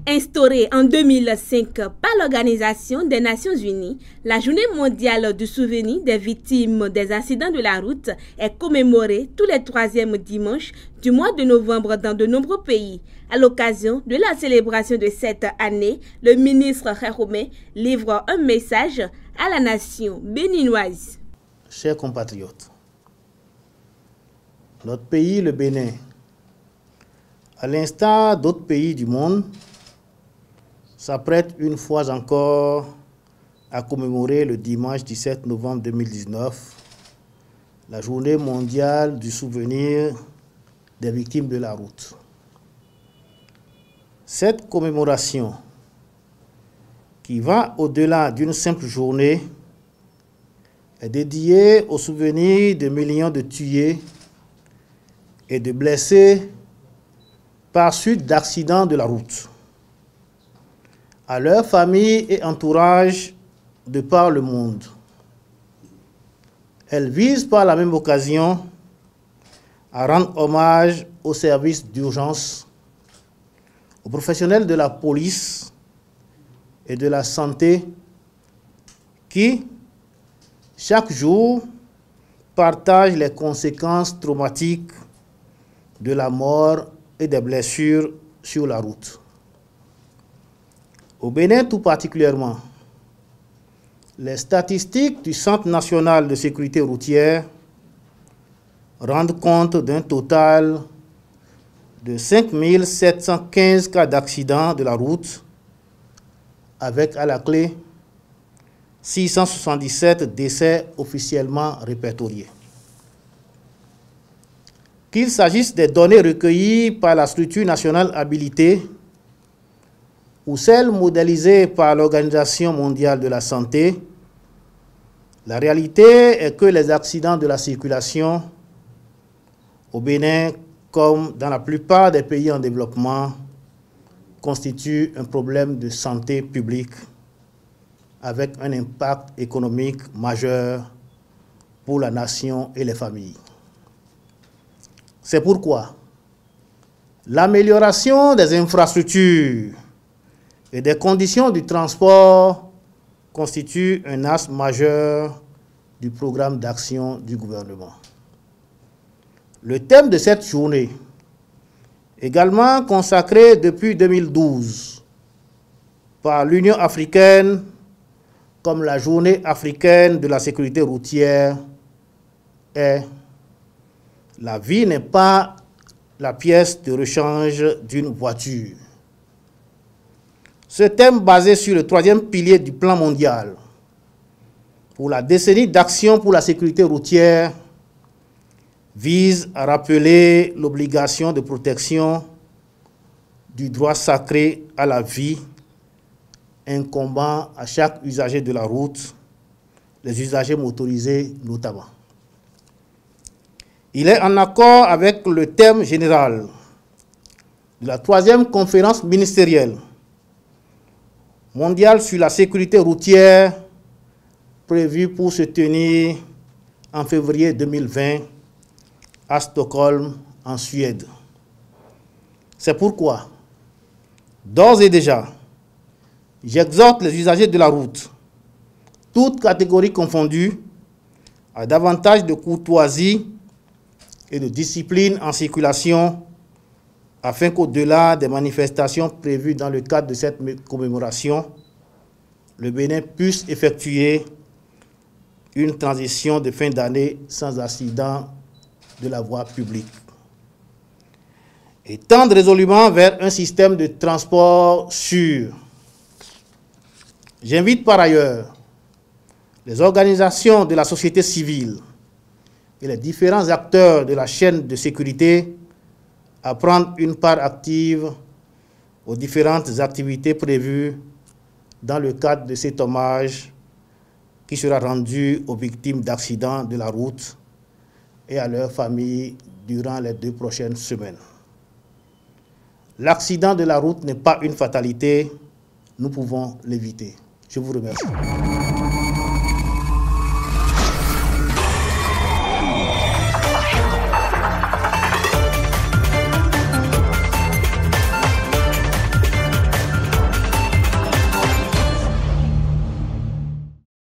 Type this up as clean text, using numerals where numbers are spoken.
Instaurée en 2005 par l'Organisation des Nations Unies, la Journée mondiale du souvenir des victimes des accidents de la route est commémorée tous les troisièmes dimanches du mois de novembre dans de nombreux pays. À l'occasion de la célébration de cette année, le ministre Khéroumé livre un message à la nation béninoise. Chers compatriotes, notre pays, le Bénin, à l'instar d'autres pays du monde, s'apprête une fois encore à commémorer le dimanche 17 novembre 2019 la journée mondiale du souvenir des victimes de la route. Cette commémoration, qui va au-delà d'une simple journée, est dédiée au souvenir de millions de tués et de blessés par suite d'accidents de la route, à leurs familles et entourages de par le monde. Elle vise par la même occasion à rendre hommage aux services d'urgence, aux professionnels de la police et de la santé qui, chaque jour, partagent les conséquences traumatiques de la mort et des blessures sur la route. Au Bénin tout particulièrement, les statistiques du Centre national de sécurité routière rendent compte d'un total de 5 715 cas d'accidents de la route, avec à la clé 677 décès officiellement répertoriés. Qu'il s'agisse des données recueillies par la structure nationale habilitée ou celles modélisées par l'Organisation mondiale de la santé, la réalité est que les accidents de la circulation au Bénin, comme dans la plupart des pays en développement, constituent un problème de santé publique avec un impact économique majeur pour la nation et les familles. C'est pourquoi l'amélioration des infrastructures et des conditions du transport constitue un axe majeur du programme d'action du gouvernement. Le thème de cette journée, également consacré depuis 2012 par l'Union africaine comme la Journée africaine de la sécurité routière, est « La vie n'est pas la pièce de rechange d'une voiture ». Ce thème, basé sur le troisième pilier du plan mondial pour la décennie d'action pour la sécurité routière, vise à rappeler l'obligation de protection du droit sacré à la vie incombant à chaque usager de la route, les usagers motorisés notamment. Il est en accord avec le thème général de la troisième conférence ministérielle mondiale sur la sécurité routière prévue pour se tenir en février 2020 à Stockholm, en Suède. C'est pourquoi, d'ores et déjà, j'exhorte les usagers de la route, toutes catégories confondues, à davantage de courtoisie et de discipline en circulation, afin qu'au-delà des manifestations prévues dans le cadre de cette commémoration, le Bénin puisse effectuer une transition de fin d'année sans accident de la voie publique et tendre résolument vers un système de transport sûr. J'invite par ailleurs les organisations de la société civile et les différents acteurs de la chaîne de sécurité à prendre une part active aux différentes activités prévues dans le cadre de cet hommage qui sera rendu aux victimes d'accidents de la route et à leurs familles durant les 2 prochaines semaines. l'accident de la route n'est pas une fatalité, nous pouvons l'éviter. Je vous remercie.